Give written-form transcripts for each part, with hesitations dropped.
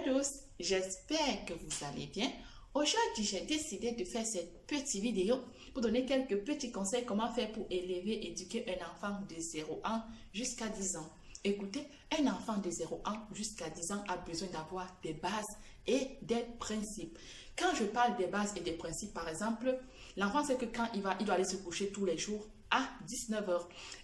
tous, j'espère que vous allez bien. Aujourd'hui, j'ai décidé de faire cette petite vidéo pour donner quelques petits conseils comment faire pour élever et éduquer un enfant de 0 ans jusqu'à 10 ans. Écoutez, un enfant de 0 ans jusqu'à 10 ans a besoin d'avoir des bases et des principes. Quand je parle des bases et des principes, par exemple, l'enfant sait que quand il doit aller se coucher tous les jours à 19h.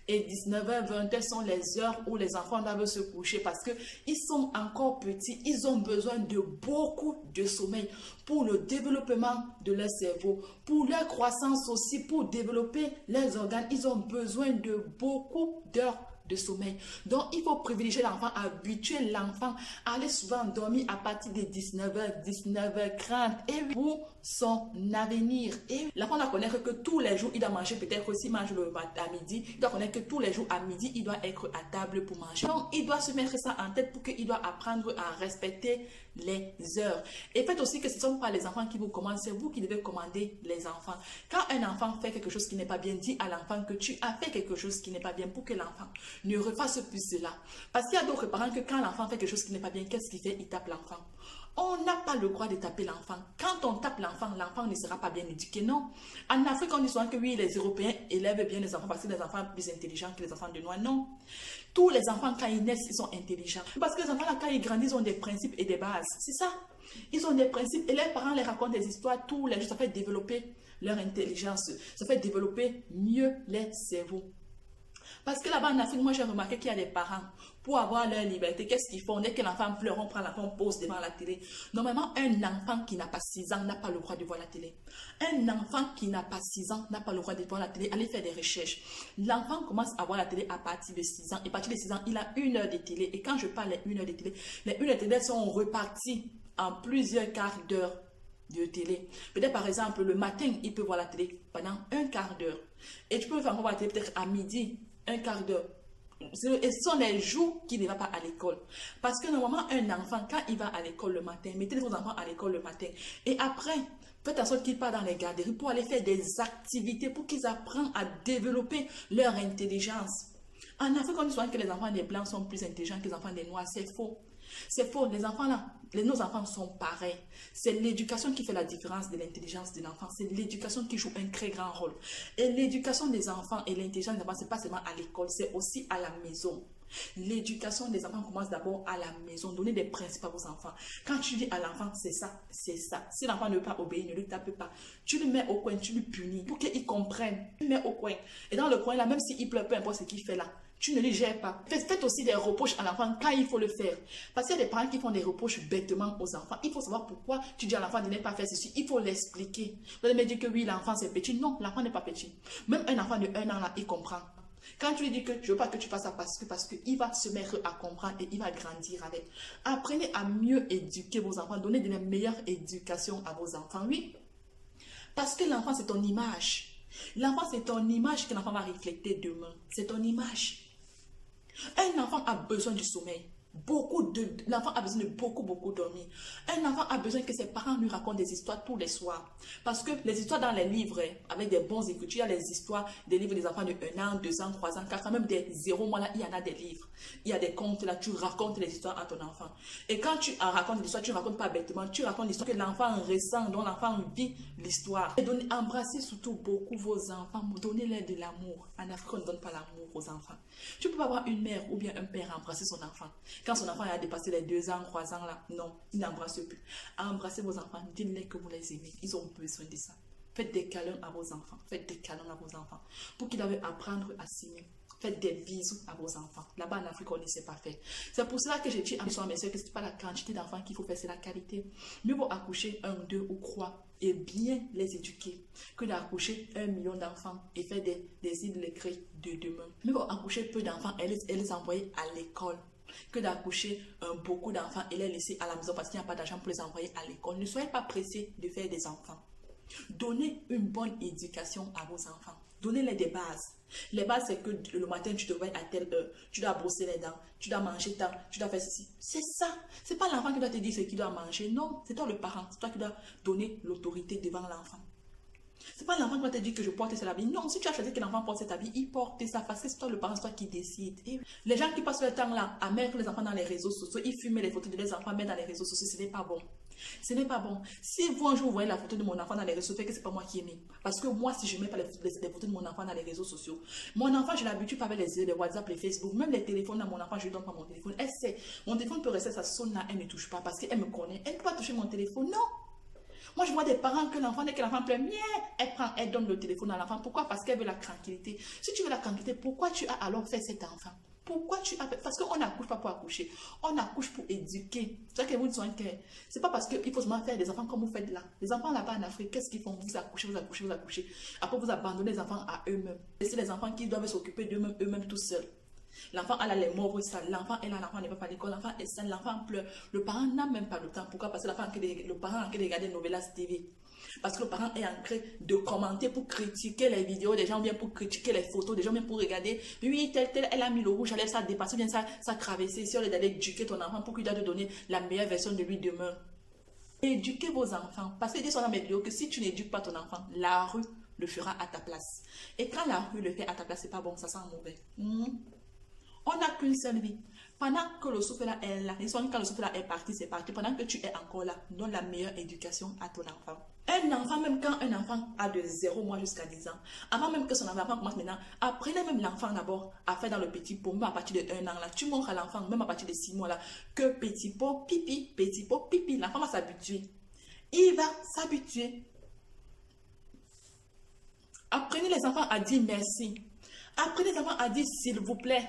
Et 19h, 20h sont les heures où les enfants doivent se coucher parce qu'ils sont encore petits. Ils ont besoin de beaucoup de sommeil pour le développement de leur cerveau, pour leur croissance aussi, pour développer leurs organes. Ils ont besoin de beaucoup d'heures de sommeil. Donc, il faut privilégier l'enfant, habituer l'enfant à aller souvent dormir à partir de 19h, 19h30 et pour son avenir. Et l'enfant doit connaître que tous les jours, il doit manger, peut-être aussi manger le matin à midi. Il doit connaître que tous les jours à midi, il doit être à table pour manger. Donc, il doit se mettre ça en tête pour qu'il doit apprendre à respecter les heures. Et faites aussi que ce ne sont pas les enfants qui vous commandent, c'est vous qui devez commander les enfants. Quand un enfant fait quelque chose qui n'est pas bien, dis à l'enfant que tu as fait quelque chose qui n'est pas bien pour que l'enfant ne refasse plus cela. Parce qu'il y a d'autres parents que quand l'enfant fait quelque chose qui n'est pas bien, qu'est-ce qu'il fait? Il tape l'enfant. On n'a pas le droit de taper l'enfant. Quand on tape l'enfant, l'enfant ne sera pas bien éduqué, non. En Afrique, on dit souvent que oui, les Européens élèvent bien les enfants parce que les enfants sont plus intelligents que les enfants de Noirs. Non. Tous les enfants, quand ils naissent, ils sont intelligents. Parce que les enfants, là, quand ils grandissent, ils ont des principes et des bases. C'est ça. Ils ont des principes et leurs parents les racontent des histoires tous les jours. Ça fait développer leur intelligence. Ça fait développer mieux les cerveaux. Parce que là-bas en Afrique, moi j'ai remarqué qu'il y a des parents, pour avoir leur liberté, qu'est-ce qu'ils font? Dès que l'enfant pleure, on prend l'enfant, on pose devant la télé. Normalement, un enfant qui n'a pas 6 ans n'a pas le droit de voir la télé. Un enfant qui n'a pas 6 ans n'a pas le droit de voir la télé. Allez faire des recherches. L'enfant commence à voir la télé à partir de 6 ans. Et à partir de 6 ans, il a 1 heure de télé. Et quand je parle de 1 heure de télé, les 1 heure de télé sont reparties en plusieurs quarts d'heure de télé. Peut-être par exemple, le matin, il peut voir la télé pendant un quart d'heure. Et tu peux faire voir la télé peut-être à midi. Un quart d'heure. Et ce sont les jours qu'il ne va pas à l'école. Parce que normalement, un enfant, quand il va à l'école le matin, mettez vos enfants à l'école le matin. Et après, faites en sorte qu'ils partent dans les garderies pour aller faire des activités, pour qu'ils apprennent à développer leur intelligence. En Afrique, on dit souvent que les enfants des blancs sont plus intelligents que les enfants des noirs. C'est faux. C'est faux. Les enfants là, nos enfants sont pareils. C'est l'éducation qui fait la différence de l'intelligence de l'enfant. C'est l'éducation qui joue un très grand rôle. Et l'éducation des enfants et l'intelligence des enfants, ce n'est pas seulement à l'école, c'est aussi à la maison. L'éducation des enfants commence d'abord à la maison. Donnez des principes à vos enfants. Quand tu dis à l'enfant, c'est ça, c'est ça. Si l'enfant ne veut pas obéir, ne le tape pas. Tu le mets au coin, tu le punis pour qu'il comprenne. Tu le mets au coin. Et dans le coin là, même s'il pleure, peu importe ce qu'il fait là, tu ne le gères pas. Faites aussi des reproches à l'enfant quand il faut le faire. Parce qu'il y a des parents qui font des reproches bêtement aux enfants. Il faut savoir pourquoi tu dis à l'enfant de ne pas faire ceci. Il faut l'expliquer. Vous allez me dire que oui, l'enfant c'est petit. Non, l'enfant n'est pas petit. Même un enfant de 1 an là, il comprend. Quand tu lui dis que je ne veux pas que tu fasses ça parce qu'il va se mettre à comprendre et il va grandir avec. Apprenez à mieux éduquer vos enfants. Donnez de la meilleure éducation à vos enfants. Oui. Parce que l'enfant c'est ton image. L'enfant c'est ton image que l'enfant va refléter demain. C'est ton image. Un enfant a besoin du sommeil. L'enfant a besoin de beaucoup dormir. Un enfant a besoin que ses parents lui racontent des histoires tous les soirs. Parce que les histoires dans les livres, avec des bons écritures, il y a les histoires des livres des enfants de 1 an, 2 ans, 3 ans, 4 ans, même des 0 mois là, il y en a des livres. Il y a des contes là, tu racontes les histoires à ton enfant. Et quand tu racontes l'histoire, tu ne racontes pas bêtement, tu racontes l'histoire que l'enfant ressent, dont l'enfant vit l'histoire. Et embrassez surtout beaucoup vos enfants, donnez-leur de l'amour. En Afrique, on ne donne pas l'amour aux enfants. Tu ne peux pas avoir une mère ou bien un père embrasser son enfant. Quand son enfant a dépassé les 2 ans, 3 ans là, non, il n'embrasse plus. Embrassez vos enfants, dites-leur que vous les aimez. Ils ont besoin de ça. Faites des câlins à vos enfants. Faites des câlins à vos enfants. Pour qu'ils doivent apprendre à s'aimer. Faites des bisous à vos enfants. Là-bas en Afrique, on ne sait pas faire. C'est pour cela que j'ai dit à mes soeurs, mes soeurs, que ce n'est pas la quantité d'enfants qu'il faut faire, c'est la qualité. Mieux vaut accoucher 1, 2 ou 3 et bien les éduquer que d'accoucher 1 million d'enfants et faire des îles de l'écrit de demain. Mieux vaut accoucher peu d'enfants et les envoyer à l'école que d'accoucher beaucoup d'enfants et les laisser à la maison parce qu'il n'y a pas d'argent pour les envoyer à l'école. Ne soyez pas pressés de faire des enfants. Donnez une bonne éducation à vos enfants. Donnez-les des bases. Les bases, c'est que le matin, tu te réveilles à telle heure. Tu dois brosser les dents. Tu dois manger tant. Tu dois faire ceci. C'est ça. C'est pas l'enfant qui doit te dire ce qu'il doit manger. Non, c'est toi le parent. C'est toi qui dois donner l'autorité devant l'enfant. C'est pas l'enfant qui va te dire que je porte cet habit. Non, si tu as choisi que l'enfant porte cet habit, il porte ça parce que c'est toi le parent, c'est toi qui décide. Et les gens qui passent le temps là à mettre les enfants dans les réseaux sociaux, ils fument les photos de les enfants, mettent dans les réseaux sociaux, ce n'est pas bon. Ce n'est pas bon. Si vous un jour vous voyez la photo de mon enfant dans les réseaux sociaux, c'est que c'est pas moi qui ai mis. Parce que moi, si je mets pas les photos de mon enfant dans les réseaux sociaux, mon enfant, je l'habitue pas avec les WhatsApp, les Facebook, même les téléphones à mon enfant, je lui donne pas mon téléphone. Elle sait, mon téléphone peut rester, ça sonne là, elle ne touche pas parce qu'elle me connaît. Elle ne peut pas toucher mon téléphone, non. Moi, je vois des parents que l'enfant, dès que l'enfant pleure, elle prend, elle donne le téléphone à l'enfant. Pourquoi? Parce qu'elle veut la tranquillité. Si tu veux la tranquillité, pourquoi tu as alors fait cet enfant? Pourquoi tu as... Parce qu'on n'accouche pas pour accoucher. On accouche pour éduquer. C'est ça que vous dites que c'est pas parce qu'il faut seulement faire des enfants comme vous faites là. Les enfants là-bas en Afrique, qu'est-ce qu'ils font? Vous accouchez, vous accouchez, vous accouchez. Après, vous abandonnez les enfants à eux-mêmes. Laissez les enfants qui doivent s'occuper d'eux-mêmes, eux-mêmes tout seuls. L'enfant a les morts sales. L'enfant est là, l'enfant n'est pas à l'école. L'enfant est sale, l'enfant pleure. Le parent n'a même pas le temps. Pourquoi? Parce que le parent a envie de regarder Novelas TV. Parce que le parent est en train de commenter pour critiquer les vidéos des gens, bien pour critiquer les photos des gens, bien pour regarder. Oui, telle, elle a mis le rouge, elle ça a dépassé, bien ça traversé. Si on est d'aller éduquer ton enfant pour qu'il doit te donner la meilleure version de lui demain. Éduquez vos enfants. Parce qu'ils disent dans la vidéo que si tu n'éduques pas ton enfant, la rue le fera à ta place. Et quand la rue le fait à ta place, c'est pas bon, ça sent mauvais. On n'a qu'une seule vie. Pendant que le souffle là est là, quand le souffle là est parti, c'est parti. Pendant que tu es encore là, donne la meilleure éducation à ton enfant. Un enfant, même quand un enfant a de 0 mois jusqu'à 10 ans, avant même que son enfant commence maintenant, apprenez même l'enfant d'abord à faire dans le petit pot, même à partir de 1 an là. Tu montres à l'enfant, même à partir de 6 mois là, que petit pot, pipi, l'enfant va s'habituer. Il va s'habituer. Apprenez les enfants à dire merci. Apprenez les enfants à dire s'il vous plaît.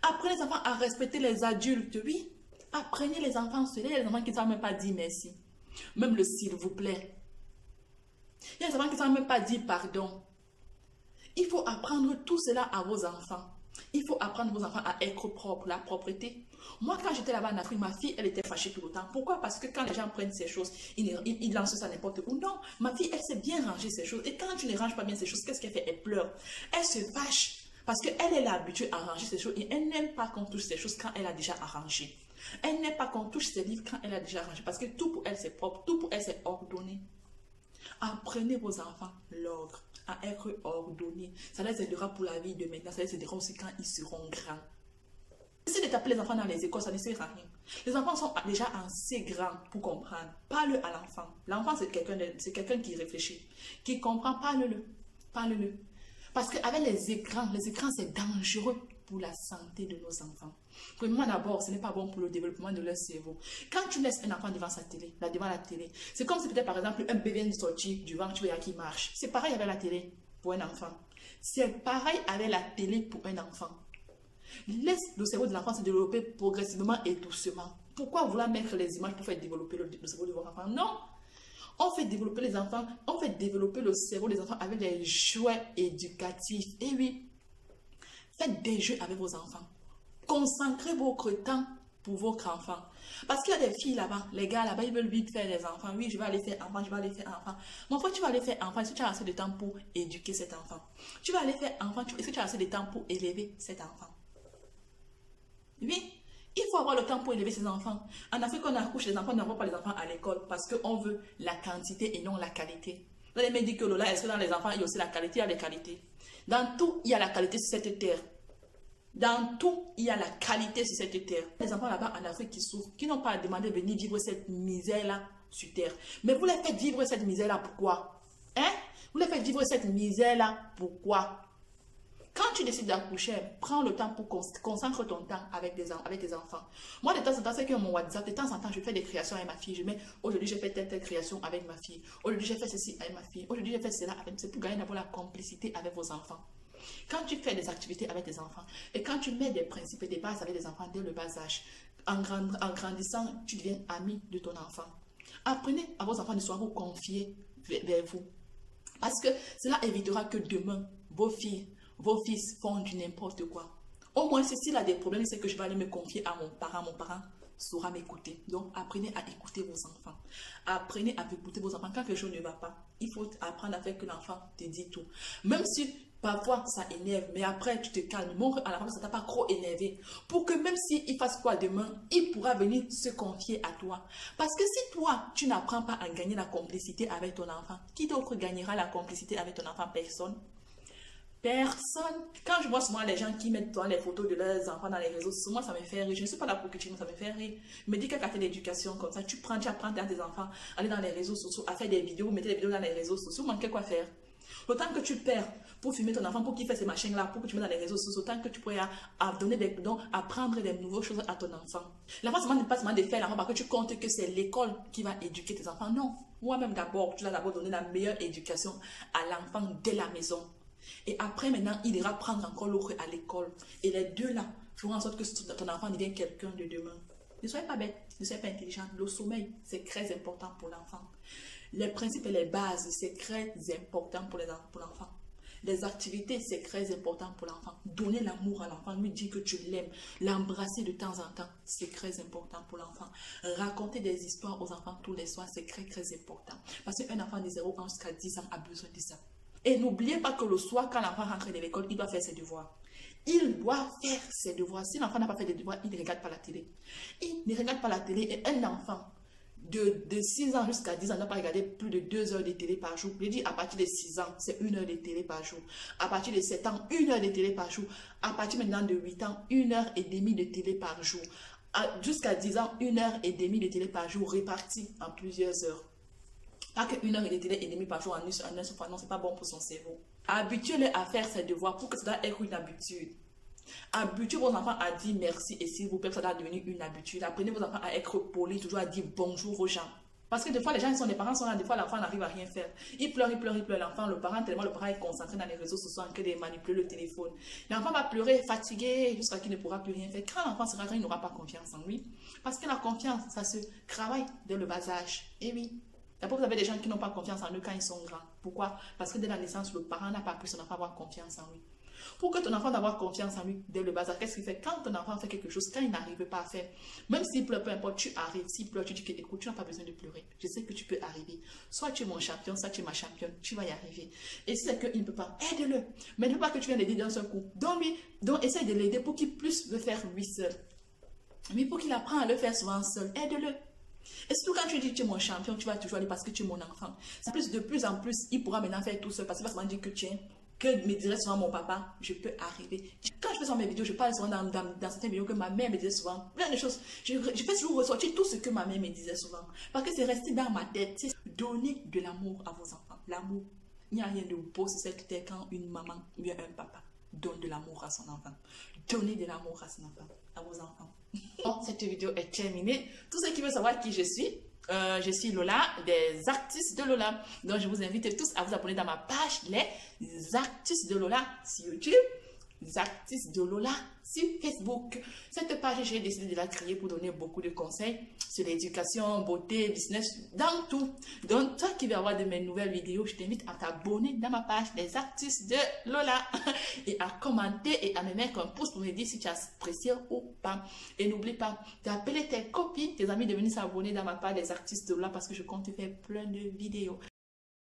Apprenez les enfants à respecter les adultes, oui. Apprenez les enfants, il y a des enfants qui ne savent même pas dire merci. Même le s'il vous plaît. Il y a des enfants qui ne savent même pas dire pardon. Il faut apprendre tout cela à vos enfants. Il faut apprendre vos enfants à être propres, la propreté. Moi, quand j'étais là-bas en Afrique, ma fille, elle était fâchée tout le temps. Pourquoi? Parce que quand les gens prennent ces choses, ils lancent ça n'importe où. Non, ma fille, elle sait bien ranger ces choses. Et quand tu ne ranges pas bien ces choses, qu'est-ce qu'elle fait? Elle pleure. Elle se fâche. Parce qu'elle est habituée à ranger ses choses et elle n'aime pas qu'on touche ses choses quand elle a déjà arrangé. Elle n'aime pas qu'on touche ses livres quand elle a déjà arrangé. Parce que tout pour elle c'est propre, tout pour elle c'est ordonné. Apprenez vos enfants l'ordre, à être ordonnés. Ça les aidera pour la vie de maintenant, ça les aidera aussi quand ils seront grands. Si de taper les enfants dans les écoles, ça ne sert à rien. Les enfants sont déjà assez grands pour comprendre. Parle à l'enfant. L'enfant c'est quelqu'un qui réfléchit, qui comprend, parle-le. Parle-le. Parce qu'avec les écrans c'est dangereux pour la santé de nos enfants. Premièrement d'abord, ce n'est pas bon pour le développement de leur cerveau. Quand tu laisses un enfant devant sa télé, devant la télé, c'est comme si peut-être par exemple un bébé vient de sortir du ventre, tu vois qu'il marche. C'est pareil avec la télé pour un enfant. C'est pareil avec la télé pour un enfant. Laisse le cerveau de l'enfant se développer progressivement et doucement. Pourquoi vouloir mettre les images pour faire développer le cerveau de votre enfant? Non! On fait développer les enfants, on fait développer le cerveau des enfants avec des jouets éducatifs. Et oui, faites des jeux avec vos enfants. Concentrez votre temps pour votre enfant. Parce qu'il y a des filles là-bas, les gars là-bas, ils veulent vite faire des enfants. Oui, je vais aller faire enfant, je vais aller faire enfant. Mon frère, tu vas aller faire enfant, est-ce que tu as assez de temps pour éduquer cet enfant? Tu vas aller faire enfant, est-ce que tu as assez de temps pour élever cet enfant? Oui. Il faut avoir le temps pour élever ses enfants. En Afrique, on accouche les enfants, on n'envoie pas les enfants à l'école parce qu'on veut la quantité et non la qualité. Vous allez me dire que là, est-ce que dans les enfants, il y a aussi la qualité? Il y a les qualités. Dans tout, il y a la qualité sur cette terre. Dans tout, il y a la qualité sur cette terre. Les enfants là-bas en Afrique qui souffrent, qui n'ont pas demandé de venir vivre cette misère-là sur terre. Mais vous les faites vivre cette misère-là, pourquoi? Hein? Vous les faites vivre cette misère-là, pourquoi? Quand tu décides d'accoucher, prends le temps pour concentre ton temps avec tes enfants. Moi, de temps en temps, c'est que mon WhatsApp, de temps en temps, je fais des créations avec ma fille. Je mets, aujourd'hui, j'ai fait telle création avec ma fille. Aujourd'hui, j'ai fait ceci avec ma fille. Aujourd'hui, j'ai fait cela avec... C'est pour gagner d'abord la complicité avec vos enfants. Quand tu fais des activités avec tes enfants et quand tu mets des principes et des bases avec les enfants dès le bas âge, en grandissant, tu deviens ami de ton enfant. Apprenez à vos enfants de souvent vous confier vers vous. Parce que cela évitera que demain, vos filles, vos fils font du n'importe quoi. Au moins, s'il a des problèmes, c'est que je vais aller me confier à mon parent. Mon parent saura m'écouter. Donc, apprenez à écouter vos enfants. Apprenez à écouter vos enfants. Quand quelque chose ne va pas, il faut apprendre à faire que l'enfant te dit tout. Même si Parfois, ça énerve, mais après, tu te calmes. Montre à l'enfant que ça t'a pas trop énervé. Pour que même s'il fasse quoi demain, il pourra venir se confier à toi. Parce que si toi, tu n'apprends pas à gagner la complicité avec ton enfant, qui d'autre gagnera la complicité avec ton enfant? Personne. Personne. Quand je vois souvent les gens qui mettent les photos de leurs enfants dans les réseaux sociaux, moi ça me fait rire. Je ne suis pas là pour critiquer, mais ça me fait rire. Je me dis qu'à côté d'éducation comme ça, tu apprends à tes enfants à aller dans les réseaux sociaux, à faire des vidéos, mettez des vidéos dans les réseaux sociaux, vous manquez quoi faire? Autant que tu perds pour filmer ton enfant, pour qu'il fasse ces machines-là, pour que tu mettes dans les réseaux sociaux, autant que tu pourrais donner des dons, apprendre des nouvelles choses à ton enfant. L'enfant, n'est pas seulement de faire l'enfant parce que tu comptes que c'est l'école qui va éduquer tes enfants. Non. Moi-même d'abord, tu dois d'abord donner la meilleure éducation à l'enfant dès la maison. Et après, maintenant, il ira prendre encore l'autre à l'école. Et les deux là feront en sorte que ton enfant devienne quelqu'un de demain. Ne soyez pas bête, ne soyez pas intelligent. Le sommeil, c'est très important pour l'enfant. Les principes et les bases, c'est très important pour l'enfant. Les activités, c'est très important pour l'enfant. Donner l'amour à l'enfant, lui dire que tu l'aimes, l'embrasser de temps en temps, c'est très important pour l'enfant. Raconter des histoires aux enfants tous les soirs, c'est très très important. Parce qu'un enfant de 0 ans jusqu'à 10 ans a besoin de ça. Et n'oubliez pas que le soir, quand l'enfant rentre de l'école, il doit faire ses devoirs. Il doit faire ses devoirs. Si l'enfant n'a pas fait de devoirs, il ne regarde pas la télé. Il ne regarde pas la télé. Et un enfant de 6 ans jusqu'à 10 ans ne doit pas regarder plus de 2 heures de télé par jour. Je dis à partir de 6 ans, c'est 1 heure de télé par jour. À partir de 7 ans, 1 heure de télé par jour. À partir maintenant de 8 ans, 1 heure et demie de télé par jour. Jusqu'à 10 ans, 1 heure et demie de télé par jour répartie en plusieurs heures. Pas que 1 heure et demie par jour en un seul fois, non, c'est pas bon pour son cerveau. Habituez-les à faire ses devoirs pour que ça doit être une habitude. Habituez vos enfants à dire merci et s'il vous plaît, ça doit devenir une habitude. Apprenez vos enfants à être polis, toujours à dire bonjour aux gens. Parce que des fois, les parents sont là, des fois, l'enfant n'arrive à rien faire. Il pleure, l'enfant, le parent est concentré dans les réseaux sociaux en train de manipuler le téléphone. L'enfant va pleurer, fatigué, jusqu'à qu'il ne pourra plus rien faire. Quand l'enfant sera grand, il n'aura pas confiance en lui. Parce que la confiance, ça se travaille dès le bas âge. Et oui. D'abord, vous avez des gens qui n'ont pas confiance en eux quand ils sont grands. Pourquoi? Parce que dès la naissance, le parent n'a pas pu son enfant avoir confiance en lui. Pour que ton enfant ait confiance en lui dès le bas âge, qu'est-ce qu'il fait? Quand ton enfant fait quelque chose, quand il n'arrive pas à faire, même s'il pleure, peu importe, tu arrives. S'il pleure, tu dis que écoute, tu n'as pas besoin de pleurer. Je sais que tu peux arriver. Soit tu es mon champion, soit tu es ma championne. Tu vas y arriver. Et si c'est qu'il ne peut pas, aide-le. Mais ne pas que tu viennes l'aider d'un seul coup. Donc essaye de l'aider pour qu'il puisse le faire lui seul. Mais pour qu'il apprenne à le faire souvent seul, aide-le. Et surtout quand tu dis que tu es mon champion, tu vas toujours aller parce que tu es mon enfant. De plus en plus, il pourra maintenant faire tout seul parce qu'il va souvent dire que tu es, que me dirait souvent mon papa, je peux arriver. Quand je fais sur mes vidéos, je parle souvent dans certaines vidéos que ma mère me disait souvent, plein de choses. Je fais toujours ressortir tout ce que ma mère me disait souvent. Parce que c'est resté dans ma tête. C'est donner de l'amour à vos enfants. L'amour. Il n'y a rien de beau sur cette terre quand une maman ou bien un papa donne de l'amour à son enfant. Donnez de l'amour à son enfant, à vos enfants. Bon, cette vidéo est terminée. Tous ceux qui veulent savoir qui je suis Lola, des artistes de Lola. Donc, je vous invite tous à vous abonner dans ma page, les artistes de Lola sur YouTube, les artistes de Lola sur Facebook. Cette page, j'ai décidé de la créer pour donner beaucoup de conseils sur l'éducation, beauté, business, dans tout. Donc, toi qui veux avoir de mes nouvelles vidéos, je t'invite à t'abonner dans ma page, les artistes de Lola, et à commenter et à me mettre un pouce pour me dire si tu as apprécié ou pas. Et n'oublie pas d'appeler tes copines, tes amis de venir s'abonner dans ma page, les artistes de Lola, parce que je compte faire plein de vidéos.